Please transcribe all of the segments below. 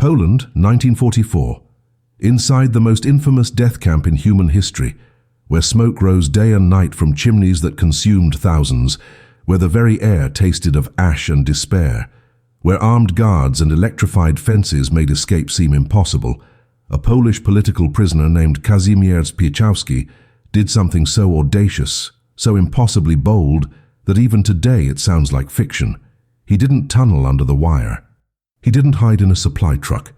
Poland, 1944. Inside the most infamous death camp in human history, where smoke rose day and night from chimneys that consumed thousands, where the very air tasted of ash and despair, where armed guards and electrified fences made escape seem impossible, a Polish political prisoner named Kazimierz Piechowski did something so audacious, so impossibly bold, that even today it sounds like fiction. He didn't tunnel under the wire. He didn't hide in a supply truck.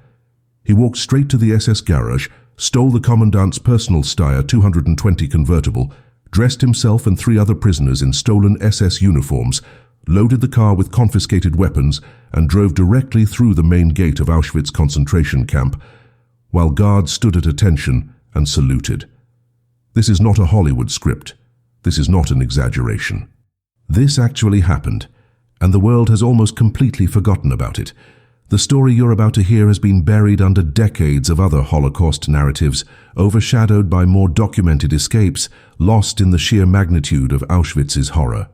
He walked straight to the SS garage, stole the Commandant's personal Steyr 220 convertible, dressed himself and 3 other prisoners in stolen SS uniforms, loaded the car with confiscated weapons, and drove directly through the main gate of Auschwitz concentration camp, while guards stood at attention and saluted. This is not a Hollywood script. This is not an exaggeration. This actually happened, and the world has almost completely forgotten about it. The story you're about to hear has been buried under decades of other Holocaust narratives, overshadowed by more documented escapes, lost in the sheer magnitude of Auschwitz's horror.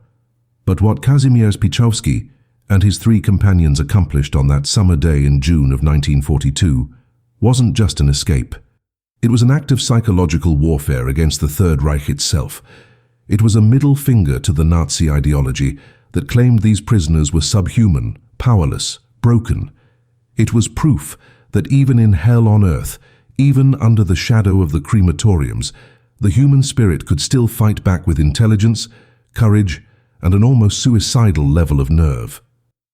But what Kazimierz Piechowski and his 3 companions accomplished on that summer day in June of 1942 wasn't just an escape. It was an act of psychological warfare against the Third Reich itself. It was a middle finger to the Nazi ideology that claimed these prisoners were subhuman, powerless, broken. It was proof that even in hell on earth, even under the shadow of the crematoriums, the human spirit could still fight back with intelligence, courage, and an almost suicidal level of nerve.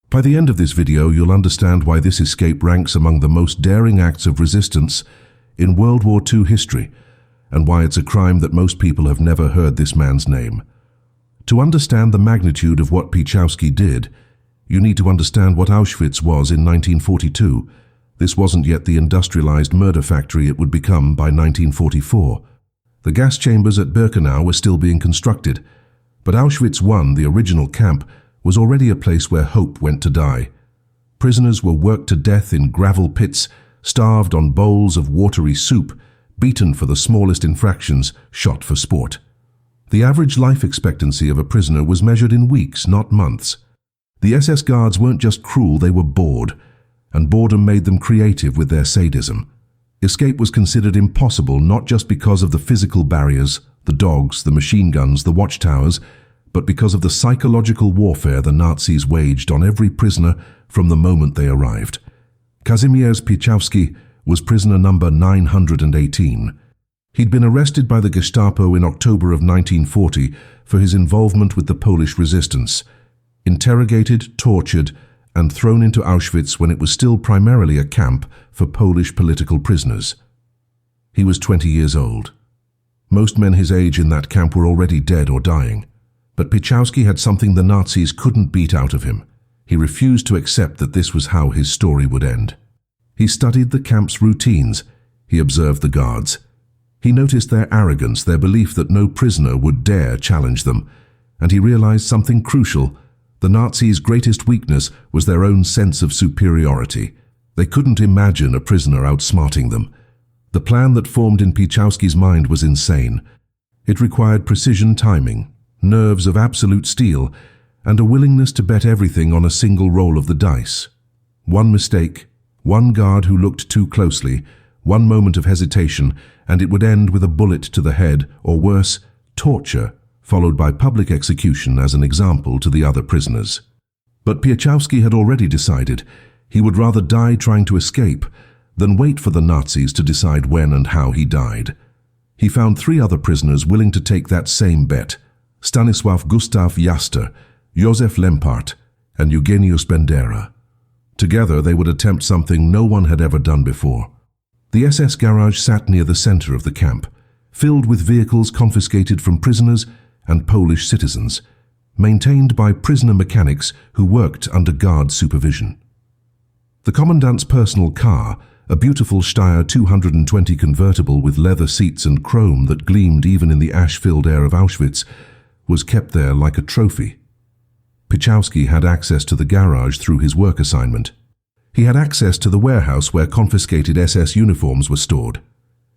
By the end of this video, you'll understand why this escape ranks among the most daring acts of resistance in World War II history, and why it's a crime that most people have never heard this man's name. To understand the magnitude of what Piechowski did, you need to understand what Auschwitz was in 1942. This wasn't yet the industrialized murder factory it would become by 1944. The gas chambers at Birkenau were still being constructed, but Auschwitz I, the original camp, was already a place where hope went to die. Prisoners were worked to death in gravel pits, starved on bowls of watery soup, beaten for the smallest infractions, shot for sport. The average life expectancy of a prisoner was measured in weeks, not months. The SS guards weren't just cruel, they were bored, and boredom made them creative with their sadism. Escape was considered impossible not just because of the physical barriers, the dogs, the machine guns, the watchtowers, but because of the psychological warfare the Nazis waged on every prisoner from the moment they arrived. Kazimierz Piechowski was prisoner number 918. He'd been arrested by the Gestapo in October of 1940 for his involvement with the Polish resistance, interrogated, tortured, and thrown into Auschwitz when it was still primarily a camp for Polish political prisoners. He was 20 years old. Most men his age in that camp were already dead or dying, but Piechowski had something the Nazis couldn't beat out of him. He refused to accept that this was how his story would end. He studied the camp's routines. He observed the guards. He noticed their arrogance, their belief that no prisoner would dare challenge them, and he realized something crucial. The Nazis' greatest weakness was their own sense of superiority. They couldn't imagine a prisoner outsmarting them. The plan that formed in Piechowski's mind was insane. It required precision timing, nerves of absolute steel, and a willingness to bet everything on a single roll of the dice. One mistake, one guard who looked too closely, one moment of hesitation, and it would end with a bullet to the head, or worse, torture, followed by public execution as an example to the other prisoners. But Piechowski had already decided he would rather die trying to escape than wait for the Nazis to decide when and how he died. He found 3 other prisoners willing to take that same bet: Stanisław Gustav Jaster, Józef Lempart, and Eugeniusz Bendera. Together they would attempt something no one had ever done before. The SS garage sat near the center of the camp, filled with vehicles confiscated from prisoners and Polish citizens, maintained by prisoner mechanics who worked under guard supervision. The Commandant's personal car, a beautiful Steyr 220 convertible with leather seats and chrome that gleamed even in the ash-filled air of Auschwitz, was kept there like a trophy. Piechowski had access to the garage through his work assignment. He had access to the warehouse where confiscated SS uniforms were stored.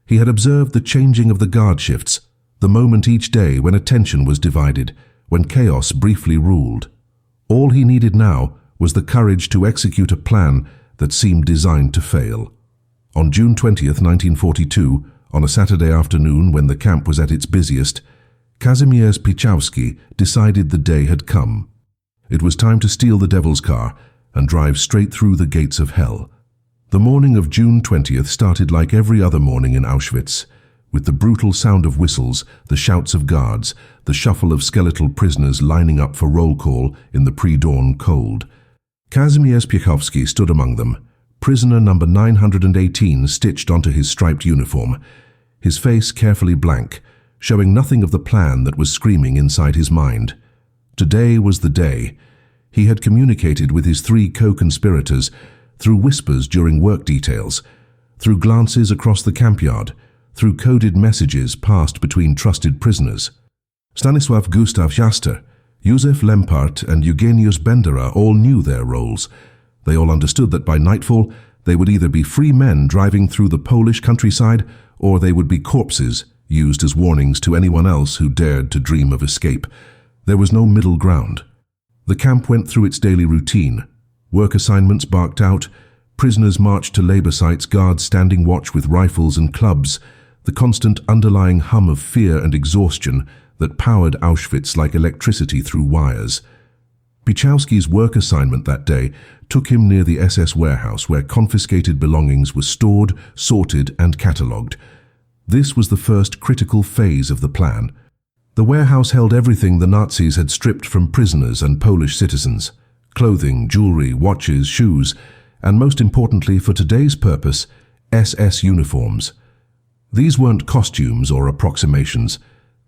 He had observed the changing of the guard shifts, the moment each day when attention was divided, when chaos briefly ruled. All he needed now was the courage to execute a plan that seemed designed to fail. On June 20th, 1942, on a Saturday afternoon when the camp was at its busiest, Kazimierz Piechowski decided the day had come. It was time to steal the devil's car and drive straight through the gates of hell. The morning of June 20th started like every other morning in Auschwitz, with the brutal sound of whistles, the shouts of guards, the shuffle of skeletal prisoners lining up for roll call in the pre-dawn cold. Kazimierz Piechowski stood among them, prisoner number 918 stitched onto his striped uniform, his face carefully blank, showing nothing of the plan that was screaming inside his mind. Today was the day. He had communicated with his 3 co-conspirators through whispers during work details, through glances across the campyard, through coded messages passed between trusted prisoners. Stanisław Gustav Jaster, Józef Lempart and Eugeniusz Bendera all knew their roles. They all understood that by nightfall they would either be free men driving through the Polish countryside or they would be corpses used as warnings to anyone else who dared to dream of escape. There was no middle ground. The camp went through its daily routine. Work assignments barked out, prisoners marched to labor sites, guards standing watch with rifles and clubs, the constant underlying hum of fear and exhaustion that powered Auschwitz like electricity through wires. Piechowski's work assignment that day took him near the SS warehouse where confiscated belongings were stored, sorted and catalogued. This was the first critical phase of the plan. The warehouse held everything the Nazis had stripped from prisoners and Polish citizens: clothing, jewelry, watches, shoes, and most importantly for today's purpose, SS uniforms. These weren't costumes or approximations.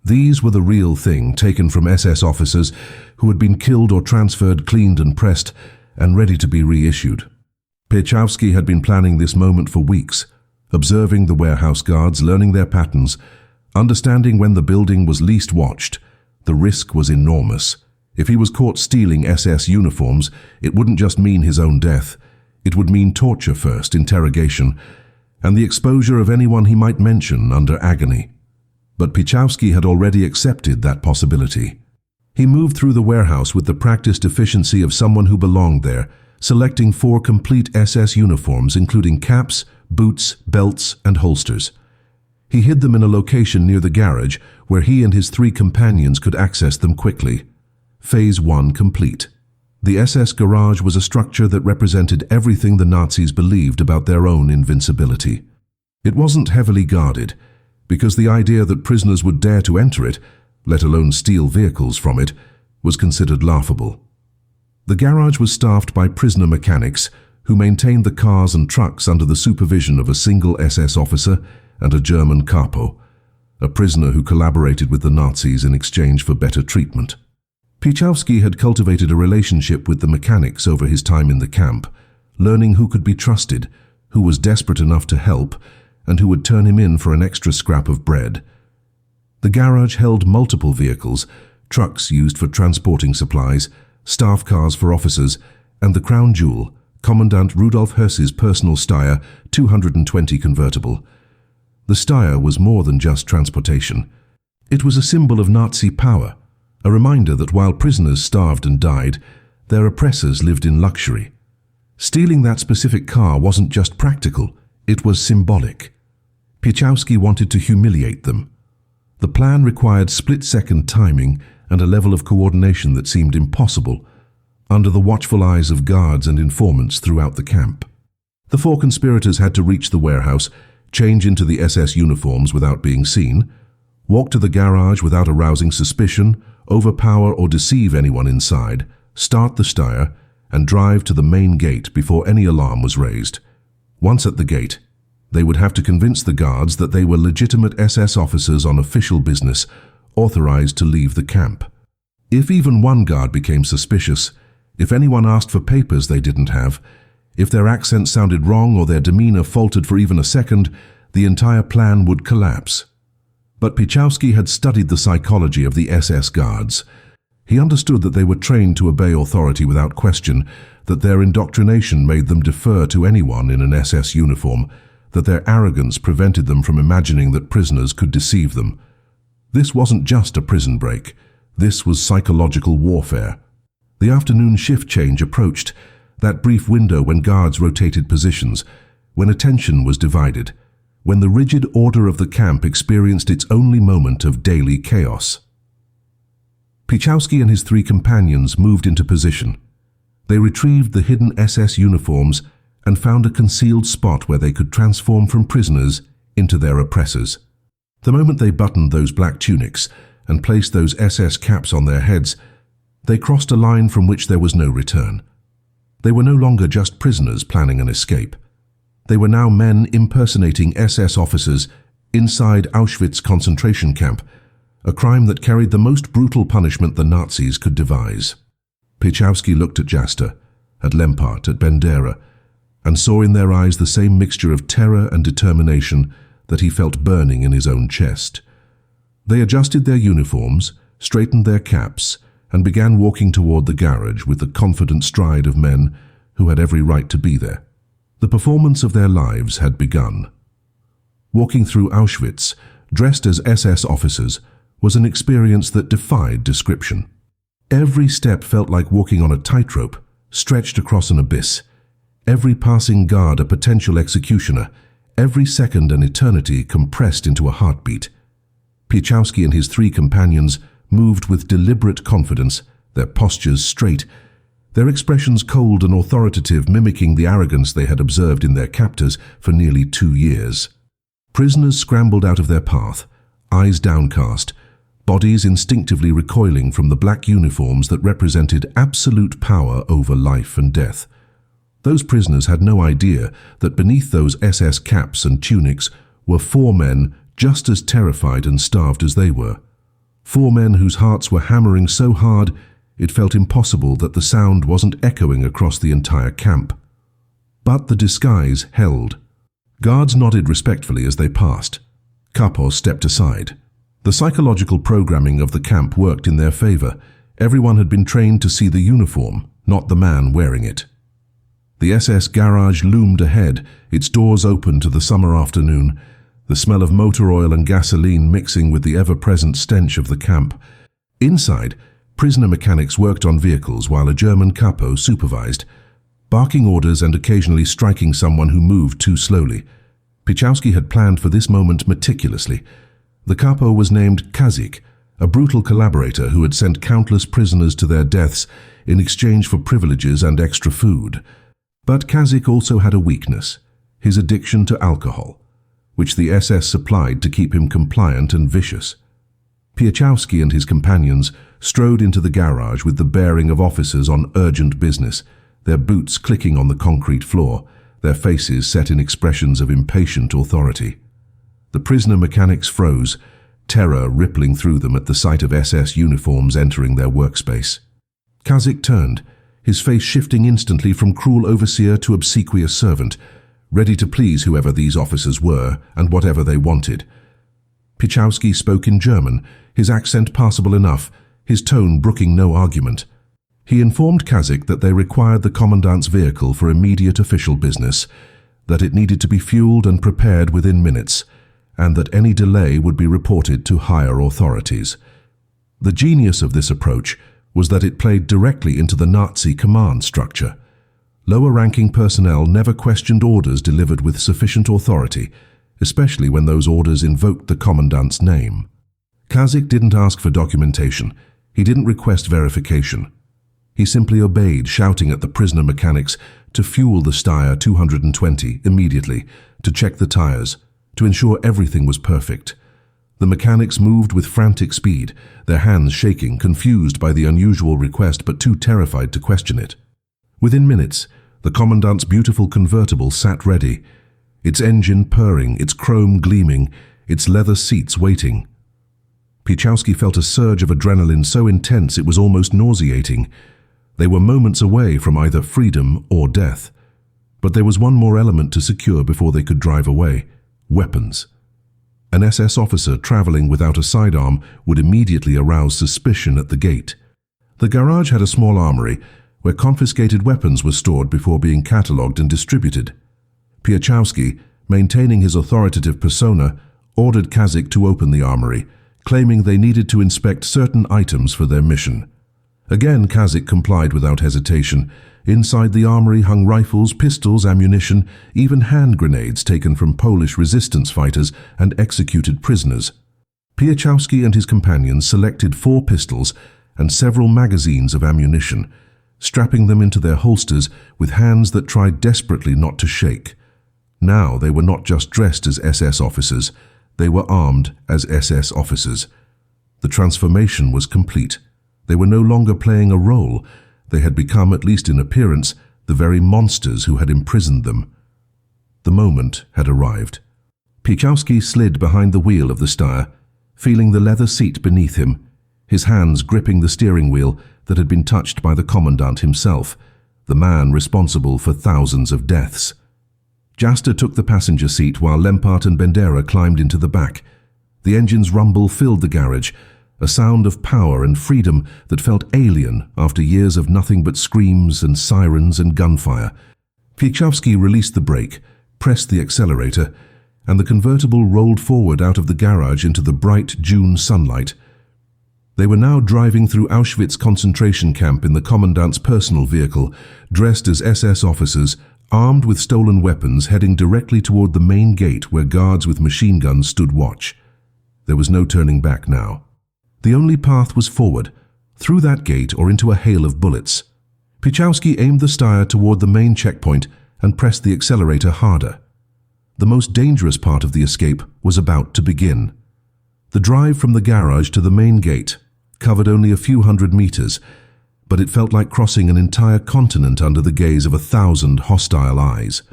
These were the real thing taken from SS officers who had been killed or transferred, cleaned and pressed, and ready to be reissued. Piechowski had been planning this moment for weeks, observing the warehouse guards, learning their patterns, understanding when the building was least watched. The risk was enormous. If he was caught stealing SS uniforms, it wouldn't just mean his own death. It would mean torture first, interrogation, and the exposure of anyone he might mention under agony. But Piechowski had already accepted that possibility. He moved through the warehouse with the practiced efficiency of someone who belonged there, selecting 4 complete SS uniforms including caps, boots, belts, and holsters. He hid them in a location near the garage where he and his 3 companions could access them quickly. Phase 1 complete. The SS garage was a structure that represented everything the Nazis believed about their own invincibility. It wasn't heavily guarded, because the idea that prisoners would dare to enter it, let alone steal vehicles from it, was considered laughable. The garage was staffed by prisoner mechanics who maintained the cars and trucks under the supervision of a single SS officer and a German capo, a prisoner who collaborated with the Nazis in exchange for better treatment. Piechowski had cultivated a relationship with the mechanics over his time in the camp, learning who could be trusted, who was desperate enough to help, and who would turn him in for an extra scrap of bread. The garage held multiple vehicles, trucks used for transporting supplies, staff cars for officers, and the crown jewel, Commandant Rudolf Höss's personal Steyr 220 convertible. The Steyr was more than just transportation. It was a symbol of Nazi power, a reminder that while prisoners starved and died, their oppressors lived in luxury. Stealing that specific car wasn't just practical, it was symbolic. Piechowski wanted to humiliate them. The plan required split-second timing and a level of coordination that seemed impossible, under the watchful eyes of guards and informants throughout the camp. The 4 conspirators had to reach the warehouse, change into the SS uniforms without being seen, walk to the garage without arousing suspicion, overpower or deceive anyone inside, start the Steyr, and drive to the main gate before any alarm was raised. Once at the gate, they would have to convince the guards that they were legitimate SS officers on official business, authorized to leave the camp. If even one guard became suspicious, if anyone asked for papers they didn't have, if their accent sounded wrong or their demeanor faltered for even a second, the entire plan would collapse. But Piechowski had studied the psychology of the SS guards. He understood that they were trained to obey authority without question, that their indoctrination made them defer to anyone in an SS uniform, that their arrogance prevented them from imagining that prisoners could deceive them. This wasn't just a prison break. This was psychological warfare. The afternoon shift change approached. That brief window when guards rotated positions, when attention was divided, when the rigid order of the camp experienced its only moment of daily chaos. Piechowski and his 3 companions moved into position. They retrieved the hidden SS uniforms and found a concealed spot where they could transform from prisoners into their oppressors. The moment they buttoned those black tunics and placed those SS caps on their heads, they crossed a line from which there was no return. They were no longer just prisoners planning an escape. They were now men impersonating SS officers inside Auschwitz concentration camp, a crime that carried the most brutal punishment the Nazis could devise. Piechowski looked at Jasta, at Lempart, at Bendera, and saw in their eyes the same mixture of terror and determination that he felt burning in his own chest. They adjusted their uniforms, straightened their caps, and began walking toward the garage with the confident stride of men who had every right to be there. The performance of their lives had begun. Walking through Auschwitz, dressed as SS officers, was an experience that defied description. Every step felt like walking on a tightrope, stretched across an abyss. Every passing guard a potential executioner, every second an eternity compressed into a heartbeat. Piechowski and his 3 companions moved with deliberate confidence, their postures straight, their expressions cold and authoritative, mimicking the arrogance they had observed in their captors for nearly 2 years. Prisoners scrambled out of their path, eyes downcast, bodies instinctively recoiling from the black uniforms that represented absolute power over life and death. Those prisoners had no idea that beneath those SS caps and tunics were 4 men just as terrified and starved as they were. 4 men whose hearts were hammering so hard it felt impossible that the sound wasn't echoing across the entire camp. But the disguise held. Guards nodded respectfully as they passed. Kapos stepped aside. The psychological programming of the camp worked in their favor. Everyone had been trained to see the uniform, not the man wearing it. The SS garage loomed ahead, its doors open to the summer afternoon, the smell of motor oil and gasoline mixing with the ever-present stench of the camp. Inside, prisoner mechanics worked on vehicles while a German capo supervised, barking orders and occasionally striking someone who moved too slowly. Piechowski had planned for this moment meticulously. The capo was named Kazik, a brutal collaborator who had sent countless prisoners to their deaths in exchange for privileges and extra food. But Kazik also had a weakness, his addiction to alcohol, which the SS supplied to keep him compliant and vicious. Piechowski and his companions strode into the garage with the bearing of officers on urgent business, their boots clicking on the concrete floor, their faces set in expressions of impatient authority. The prisoner mechanics froze, terror rippling through them at the sight of SS uniforms entering their workspace. Kazik turned, his face shifting instantly from cruel overseer to obsequious servant, ready to please whoever these officers were and whatever they wanted. Piechowski spoke in German, his accent passable enough, his tone brooking no argument. He informed Kazik that they required the Commandant's vehicle for immediate official business, that it needed to be fueled and prepared within minutes, and that any delay would be reported to higher authorities. The genius of this approach was that it played directly into the Nazi command structure. Lower-ranking personnel never questioned orders delivered with sufficient authority, especially when those orders invoked the Commandant's name. Kazik didn't ask for documentation. He didn't request verification. He simply obeyed, shouting at the prisoner mechanics to fuel the Steyr 220 immediately, to check the tires, to ensure everything was perfect. The mechanics moved with frantic speed, their hands shaking, confused by the unusual request but too terrified to question it. Within minutes, the Commandant's beautiful convertible sat ready, its engine purring, its chrome gleaming, its leather seats waiting. Piechowski felt a surge of adrenaline so intense it was almost nauseating. They were moments away from either freedom or death. But there was one more element to secure before they could drive away: weapons. An SS officer traveling without a sidearm would immediately arouse suspicion at the gate. The garage had a small armory where confiscated weapons were stored before being catalogued and distributed. Piechowski, maintaining his authoritative persona, ordered Kazik to open the armory, claiming they needed to inspect certain items for their mission. Again, Kazik complied without hesitation, Inside the armory hung rifles, pistols, ammunition, even hand grenades taken from Polish resistance fighters and executed prisoners. Piechowski and his companions selected 4 pistols and several magazines of ammunition, strapping them into their holsters with hands that tried desperately not to shake. Now they were not just dressed as SS officers, they were armed as SS officers. The transformation was complete. They were no longer playing a role. They had become, at least in appearance, the very monsters who had imprisoned them. The moment had arrived. Piechowski slid behind the wheel of the Steyr, feeling the leather seat beneath him, his hands gripping the steering wheel that had been touched by the Commandant himself, the man responsible for thousands of deaths. Jasta took the passenger seat while Lempart and Bendera climbed into the back. The engine's rumble filled the garage, a sound of power and freedom that felt alien after years of nothing but screams and sirens and gunfire. Piechowski released the brake, pressed the accelerator, and the convertible rolled forward out of the garage into the bright June sunlight. They were now driving through Auschwitz concentration camp in the Commandant's personal vehicle, dressed as SS officers, armed with stolen weapons, heading directly toward the main gate where guards with machine guns stood watch. There was no turning back now. The only path was forward, through that gate or into a hail of bullets. Piechowski aimed the Steyr toward the main checkpoint and pressed the accelerator harder. The most dangerous part of the escape was about to begin. The drive from the garage to the main gate covered only a few hundred meters, but it felt like crossing an entire continent under the gaze of 1,000 hostile eyes.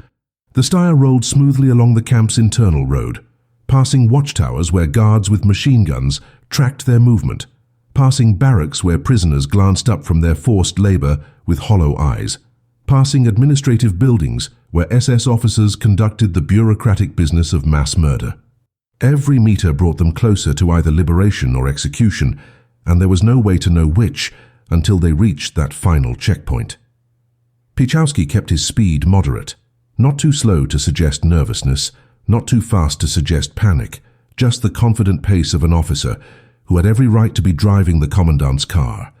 The Steyr rolled smoothly along the camp's internal road, passing watchtowers where guards with machine guns tracked their movement, passing barracks where prisoners glanced up from their forced labor with hollow eyes, passing administrative buildings where SS officers conducted the bureaucratic business of mass murder. Every meter brought them closer to either liberation or execution, and there was no way to know which until they reached that final checkpoint. Piechowski kept his speed moderate, not too slow to suggest nervousness, not too fast to suggest panic, just the confident pace of an officer who had every right to be driving the Commandant's car.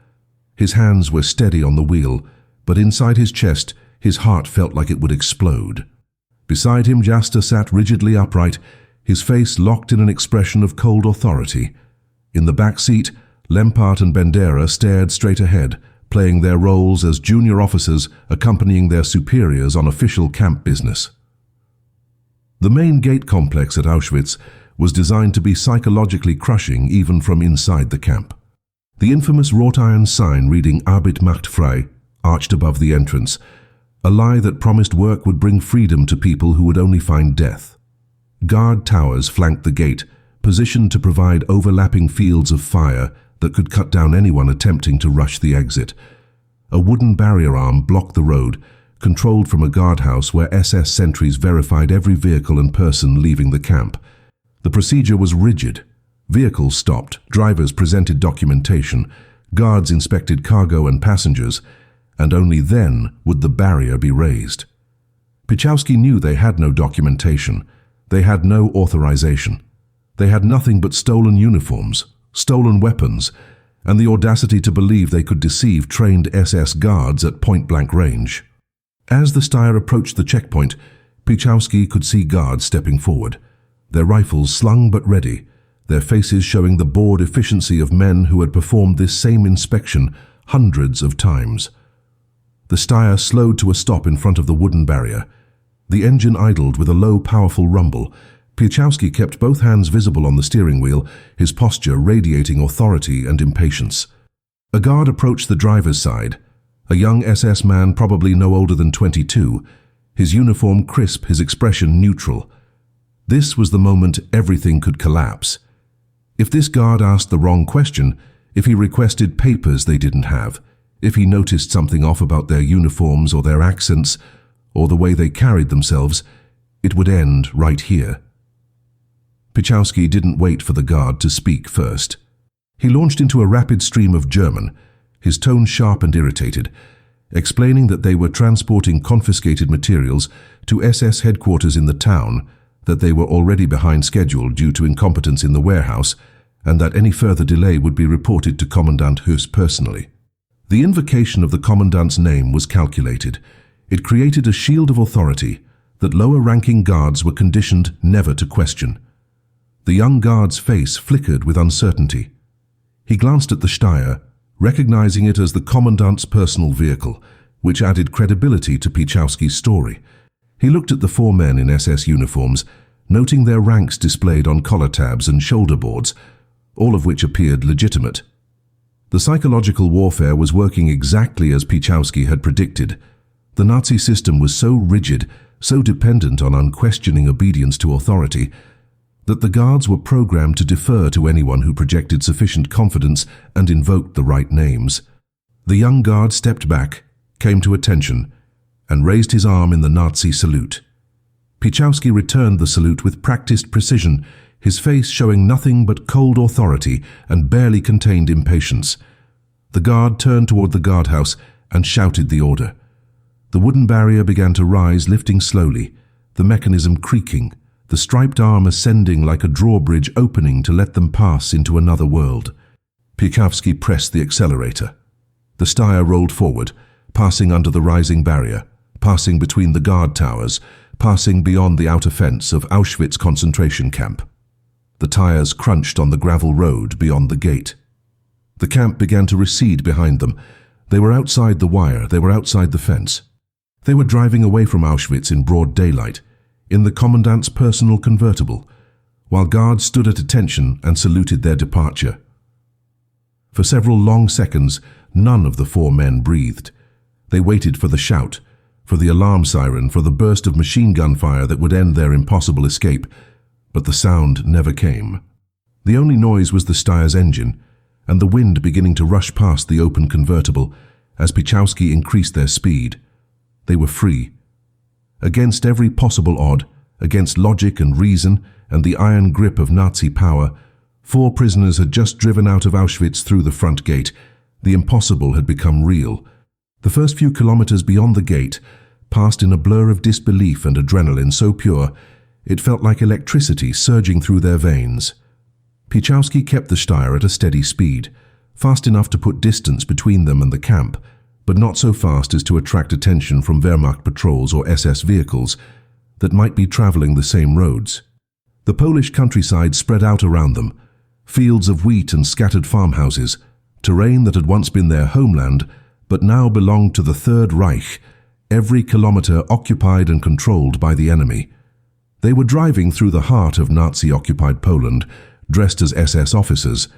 His hands were steady on the wheel, but inside his chest, his heart felt like it would explode. Beside him, Jasta sat rigidly upright, his face locked in an expression of cold authority. In the back seat, Lempart and Bendera stared straight ahead, playing their roles as junior officers accompanying their superiors on official camp business. The main gate complex at Auschwitz was designed to be psychologically crushing even from inside the camp. The infamous wrought iron sign reading Arbeit macht frei arched above the entrance, a lie that promised work would bring freedom to people who would only find death. Guard towers flanked the gate, positioned to provide overlapping fields of fire that could cut down anyone attempting to rush the exit. A wooden barrier arm blocked the road, controlled from a guardhouse where SS sentries verified every vehicle and person leaving the camp. The procedure was rigid. Vehicles stopped, drivers presented documentation, guards inspected cargo and passengers, and only then would the barrier be raised. Piechowski knew they had no documentation. They had no authorization. They had nothing but stolen uniforms, stolen weapons, and the audacity to believe they could deceive trained SS guards at point-blank range. As the Steyr approached the checkpoint, Piechowski could see guards stepping forward, their rifles slung but ready, their faces showing the bored efficiency of men who had performed this same inspection hundreds of times. The Steyr slowed to a stop in front of the wooden barrier. The engine idled with a low, powerful rumble. Piechowski kept both hands visible on the steering wheel, his posture radiating authority and impatience. A guard approached the driver's side, a young SS man probably no older than 22, his uniform crisp, his expression neutral. This was the moment everything could collapse. If this guard asked the wrong question, if he requested papers they didn't have, if he noticed something off about their uniforms or their accents or the way they carried themselves, it would end right here. Piechowski didn't wait for the guard to speak first. He launched into a rapid stream of German, his tone sharp and irritated, explaining that they were transporting confiscated materials to SS headquarters in the town, that they were already behind schedule due to incompetence in the warehouse, and that any further delay would be reported to Commandant Höss personally. The invocation of the Commandant's name was calculated. It created a shield of authority that lower-ranking guards were conditioned never to question. The young guard's face flickered with uncertainty. He glanced at the Steyr, recognizing it as the Commandant's personal vehicle, which added credibility to Piechowski's story. He looked at the four men in SS uniforms, noting their ranks displayed on collar tabs and shoulder boards, all of which appeared legitimate. The psychological warfare was working exactly as Piechowski had predicted. The Nazi system was so rigid, so dependent on unquestioning obedience to authority, that the guards were programmed to defer to anyone who projected sufficient confidence and invoked the right names. The young guard stepped back, came to attention, and raised his arm in the Nazi salute. Piechowski returned the salute with practiced precision, his face showing nothing but cold authority and barely contained impatience. The guard turned toward the guardhouse and shouted the order. The wooden barrier began to rise, lifting slowly, the mechanism creaking, the striped arm ascending like a drawbridge opening to let them pass into another world. Piechowski pressed the accelerator. The Steyr rolled forward, passing under the rising barrier, passing between the guard towers, passing beyond the outer fence of Auschwitz concentration camp. The tires crunched on the gravel road beyond the gate. The camp began to recede behind them. They were outside the wire, they were outside the fence. They were driving away from Auschwitz in broad daylight, in the Commandant's personal convertible, while guards stood at attention and saluted their departure. For several long seconds, none of the four men breathed. They waited for the shout, for the alarm siren, for the burst of machine gun fire that would end their impossible escape, but the sound never came. The only noise was the Steyr's engine, and the wind beginning to rush past the open convertible as Piechowski increased their speed. They were free. Against every possible odd, against logic and reason and the iron grip of Nazi power, four prisoners had just driven out of Auschwitz through the front gate. The impossible had become real. The first few kilometers beyond the gate passed in a blur of disbelief and adrenaline so pure, it felt like electricity surging through their veins. Piechowski kept the Steyr at a steady speed, fast enough to put distance between them and the camp, but not so fast as to attract attention from Wehrmacht patrols or SS vehicles that might be traveling the same roads. The Polish countryside spread out around them, fields of wheat and scattered farmhouses, terrain that had once been their homeland, but now belonged to the Third Reich, every kilometer occupied and controlled by the enemy. They were driving through the heart of Nazi-occupied Poland, dressed as SS officers,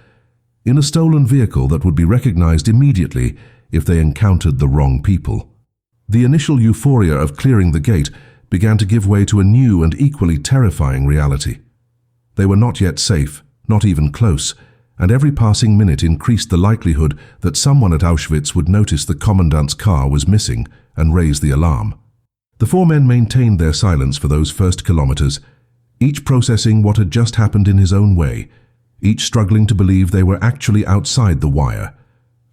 in a stolen vehicle that would be recognized immediately if they encountered the wrong people. The initial euphoria of clearing the gate began to give way to a new and equally terrifying reality. They were not yet safe, not even close, and every passing minute increased the likelihood that someone at Auschwitz would notice the Commandant's car was missing and raise the alarm. The four men maintained their silence for those first kilometers, each processing what had just happened in his own way, each struggling to believe they were actually outside the wire,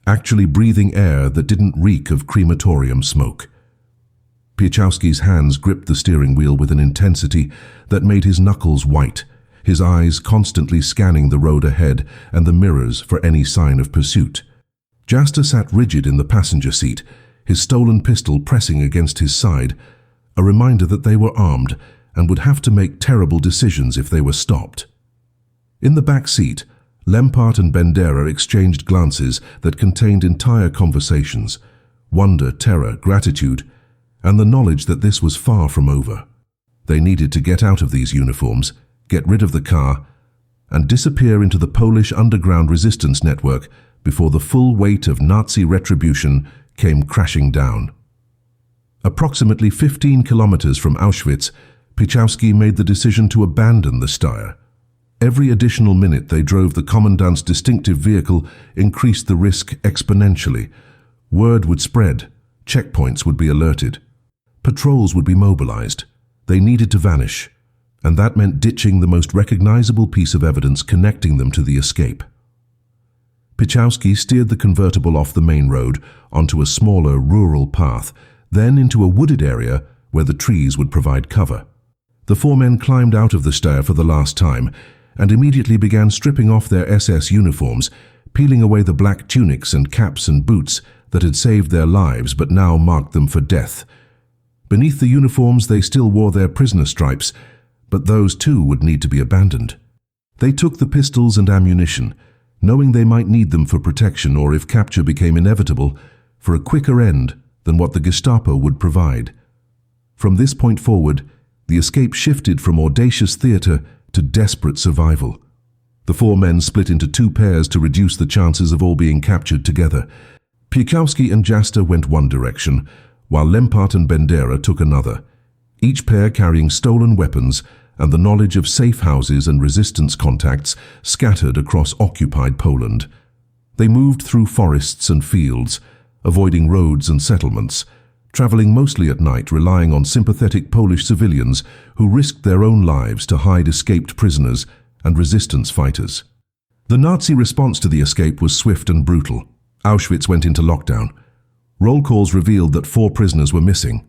actually breathing air that didn't reek of crematorium smoke. Piechowski's hands gripped the steering wheel with an intensity that made his knuckles white, his eyes constantly scanning the road ahead and the mirrors for any sign of pursuit. Jasta sat rigid in the passenger seat, his stolen pistol pressing against his side, a reminder that they were armed and would have to make terrible decisions if they were stopped. In the back seat, Lempart and Bendera exchanged glances that contained entire conversations, wonder, terror, gratitude, and the knowledge that this was far from over. They needed to get out of these uniforms, get rid of the car, and disappear into the Polish underground resistance network before the full weight of Nazi retribution came crashing down. Approximately 15 kilometers from Auschwitz, Piechowski made the decision to abandon the Steyr. Every additional minute they drove the Commandant's distinctive vehicle increased the risk exponentially. Word would spread, checkpoints would be alerted, patrols would be mobilized. They needed to vanish, and that meant ditching the most recognizable piece of evidence connecting them to the escape. Piechowski steered the convertible off the main road onto a smaller rural path, then into a wooded area where the trees would provide cover. The four men climbed out of the Steyr for the last time and immediately began stripping off their SS uniforms, peeling away the black tunics and caps and boots that had saved their lives but now marked them for death. Beneath the uniforms they still wore their prisoner stripes, but those too would need to be abandoned. They took the pistols and ammunition, knowing they might need them for protection or, if capture became inevitable, for a quicker end than what the Gestapo would provide. From this point forward, the escape shifted from audacious theater to desperate survival. The four men split into two pairs to reduce the chances of all being captured together. Piechowski and Jasta went one direction, while Lempart and Bendera took another, each pair carrying stolen weapons and the knowledge of safe houses and resistance contacts scattered across occupied Poland. They moved through forests and fields, avoiding roads and settlements, traveling mostly at night, relying on sympathetic Polish civilians who risked their own lives to hide escaped prisoners and resistance fighters. The Nazi response to the escape was swift and brutal. Auschwitz went into lockdown. Roll calls revealed that 4 prisoners were missing.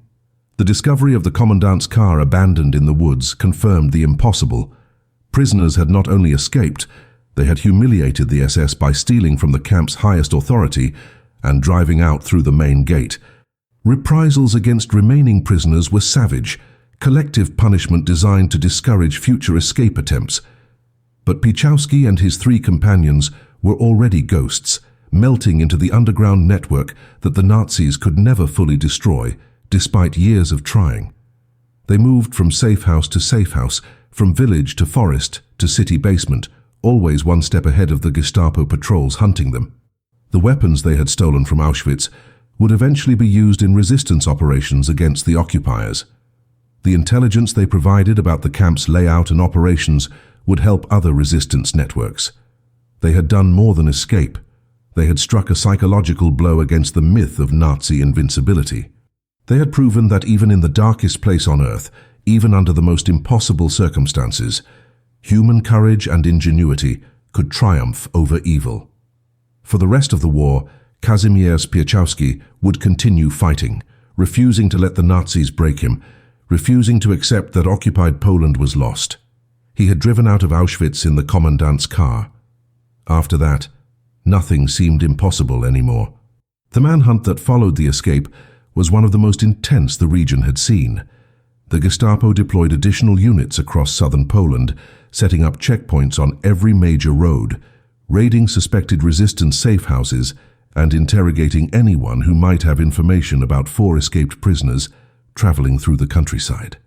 The discovery of the Commandant's car abandoned in the woods confirmed the impossible. Prisoners had not only escaped, they had humiliated the SS by stealing from the camp's highest authority and driving out through the main gate. Reprisals against remaining prisoners were savage, collective punishment designed to discourage future escape attempts. But Piechowski and his 3 companions were already ghosts, melting into the underground network that the Nazis could never fully destroy, despite years of trying. They moved from safe house to safe house, from village to forest to city basement, always one step ahead of the Gestapo patrols hunting them. The weapons they had stolen from Auschwitz would eventually be used in resistance operations against the occupiers. The intelligence they provided about the camp's layout and operations would help other resistance networks. They had done more than escape. They had struck a psychological blow against the myth of Nazi invincibility. They had proven that even in the darkest place on earth, even under the most impossible circumstances, human courage and ingenuity could triumph over evil. For the rest of the war, Kazimierz Piechowski would continue fighting, refusing to let the Nazis break him, refusing to accept that occupied Poland was lost. He had driven out of Auschwitz in the Commandant's car. After that, nothing seemed impossible anymore. The manhunt that followed the escape was one of the most intense the region had seen. The Gestapo deployed additional units across southern Poland, setting up checkpoints on every major road, raiding suspected resistance safe houses, and interrogating anyone who might have information about 4 escaped prisoners traveling through the countryside.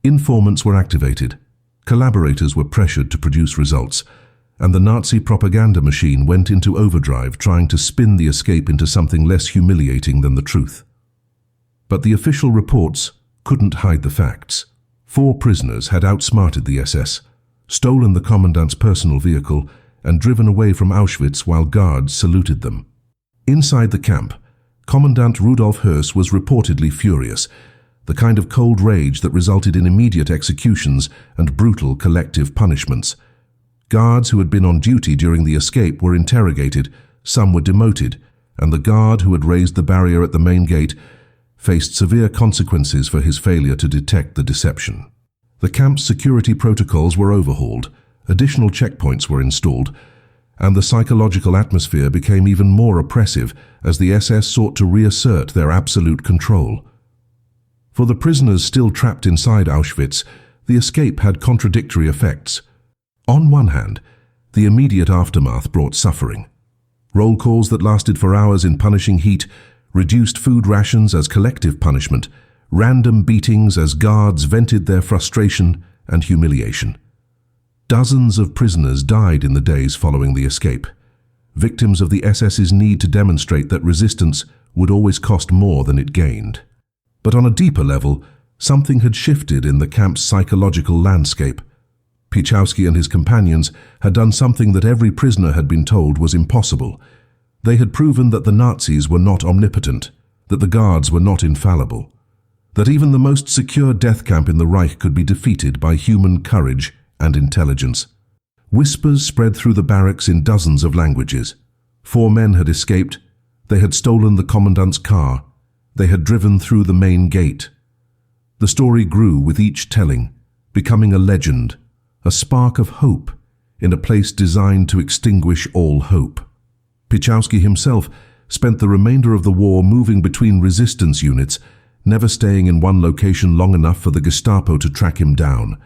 Informants were activated, collaborators were pressured to produce results, and the Nazi propaganda machine went into overdrive trying to spin the escape into something less humiliating than the truth. But the official reports couldn't hide the facts. 4 prisoners had outsmarted the SS, stolen the Commandant's personal vehicle, and driven away from Auschwitz while guards saluted them. Inside the camp, Commandant Rudolf Höss was reportedly furious, the kind of cold rage that resulted in immediate executions and brutal collective punishments. Guards who had been on duty during the escape were interrogated, some were demoted, and the guard who had raised the barrier at the main gate faced severe consequences for his failure to detect the deception. The camp's security protocols were overhauled, additional checkpoints were installed, and the psychological atmosphere became even more oppressive as the SS sought to reassert their absolute control. For the prisoners still trapped inside Auschwitz, the escape had contradictory effects. On one hand, the immediate aftermath brought suffering. Roll calls that lasted for hours in punishing heat, reduced food rations as collective punishment, random beatings as guards vented their frustration and humiliation. Dozens of prisoners died in the days following the escape, victims of the SS's need to demonstrate that resistance would always cost more than it gained. But on a deeper level, something had shifted in the camp's psychological landscape. Piechowski and his companions had done something that every prisoner had been told was impossible. They had proven that the Nazis were not omnipotent, that the guards were not infallible, that even the most secure death camp in the Reich could be defeated by human courage and intelligence. Whispers spread through the barracks in dozens of languages. 4 men had escaped. They had stolen the Commandant's car. They had driven through the main gate. The story grew with each telling, becoming a legend, a spark of hope in a place designed to extinguish all hope. Piechowski himself spent the remainder of the war moving between resistance units, never staying in one location long enough for the Gestapo to track him down.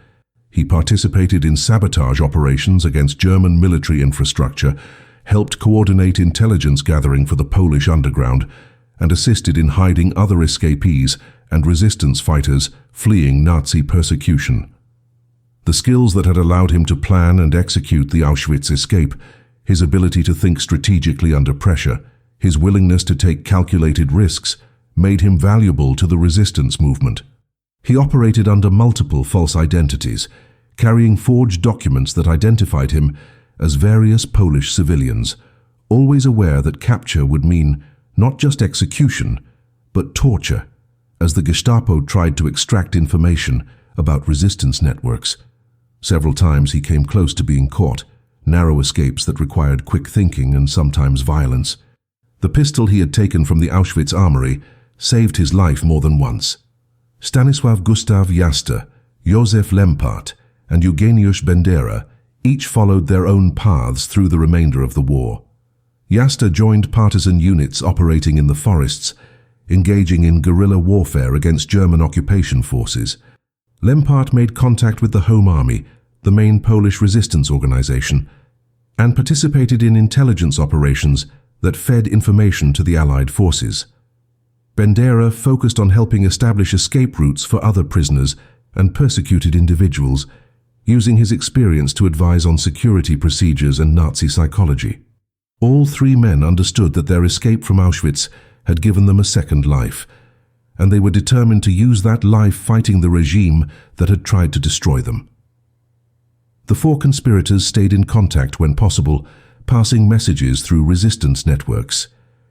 He participated in sabotage operations against German military infrastructure, helped coordinate intelligence gathering for the Polish underground, and assisted in hiding other escapees and resistance fighters fleeing Nazi persecution. The skills that had allowed him to plan and execute the Auschwitz escape, his ability to think strategically under pressure, his willingness to take calculated risks, made him valuable to the resistance movement. He operated under multiple false identities, carrying forged documents that identified him as various Polish civilians, always aware that capture would mean not just execution, but torture, as the Gestapo tried to extract information about resistance networks. Several times he came close to being caught, narrow escapes that required quick thinking and sometimes violence. The pistol he had taken from the Auschwitz armory saved his life more than once. Stanisław Gustav Jasta, Józef Lempart, and Eugeniusz Bendera each followed their own paths through the remainder of the war. Jasta joined partisan units operating in the forests, engaging in guerrilla warfare against German occupation forces. Lempart made contact with the Home Army, the main Polish resistance organization, and participated in intelligence operations that fed information to the Allied forces. Bendera focused on helping establish escape routes for other prisoners and persecuted individuals, using his experience to advise on security procedures and Nazi psychology. All three men understood that their escape from Auschwitz had given them a second life, and they were determined to use that life fighting the regime that had tried to destroy them. The four conspirators stayed in contact when possible, passing messages through resistance networks,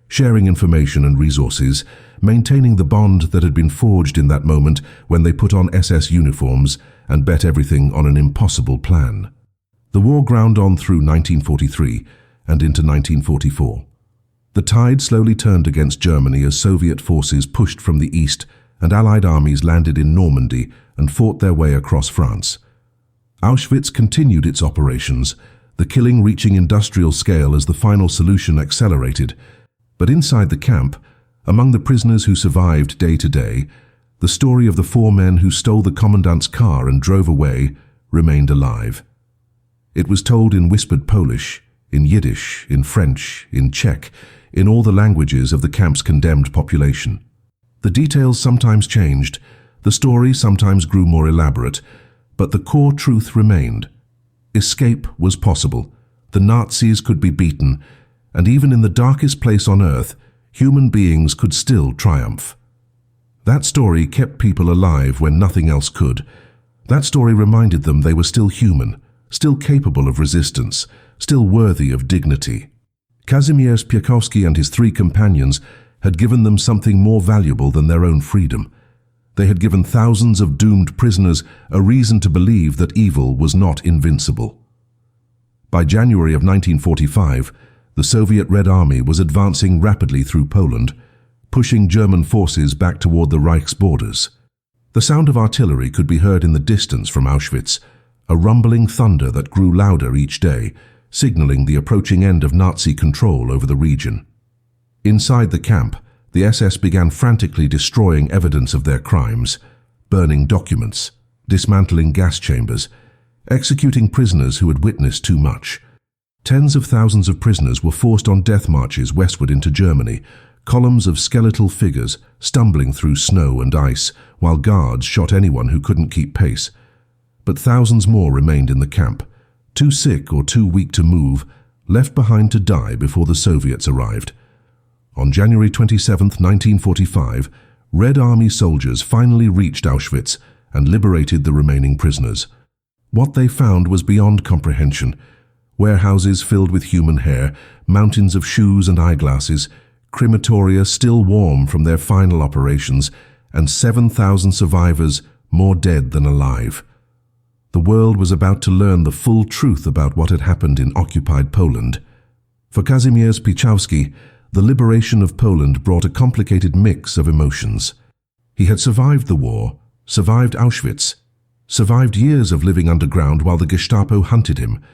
sharing information and resources, maintaining the bond that had been forged in that moment when they put on SS uniforms and bet everything on an impossible plan. The war ground on through 1943 and into 1944. The tide slowly turned against Germany as Soviet forces pushed from the east and Allied armies landed in Normandy and fought their way across France. Auschwitz continued its operations, the killing reaching industrial scale as the final solution accelerated. But inside the camp, among the prisoners who survived day to day, the story of the four men who stole the commandant's car and drove away remained alive. It was told in whispered Polish, in Yiddish, in French, in Czech, in all the languages of the camp's condemned population. The details sometimes changed, the story sometimes grew more elaborate, but the core truth remained. Escape was possible, the Nazis could be beaten, and even in the darkest place on earth, human beings could still triumph. That story kept people alive when nothing else could. That story reminded them they were still human, still capable of resistance, still worthy of dignity. Kazimierz Piechowski and his three companions had given them something more valuable than their own freedom. They had given thousands of doomed prisoners a reason to believe that evil was not invincible. By January of 1945, the Soviet Red Army was advancing rapidly through Poland, pushing German forces back toward the Reich's borders. The sound of artillery could be heard in the distance from Auschwitz, a rumbling thunder that grew louder each day, signaling the approaching end of Nazi control over the region. Inside the camp, the SS began frantically destroying evidence of their crimes, burning documents, dismantling gas chambers, executing prisoners who had witnessed too much. Tens of thousands of prisoners were forced on death marches westward into Germany, columns of skeletal figures stumbling through snow and ice, while guards shot anyone who couldn't keep pace. But thousands more remained in the camp, too sick or too weak to move, left behind to die before the Soviets arrived. On January 27, 1945, Red Army soldiers finally reached Auschwitz and liberated the remaining prisoners. What they found was beyond comprehension. Warehouses filled with human hair, mountains of shoes and eyeglasses, crematoria still warm from their final operations, and 7,000 survivors more dead than alive. The world was about to learn the full truth about what had happened in occupied Poland. For Kazimierz Piechowski, the liberation of Poland brought a complicated mix of emotions. He had survived the war, survived Auschwitz, survived years of living underground while the Gestapo hunted him.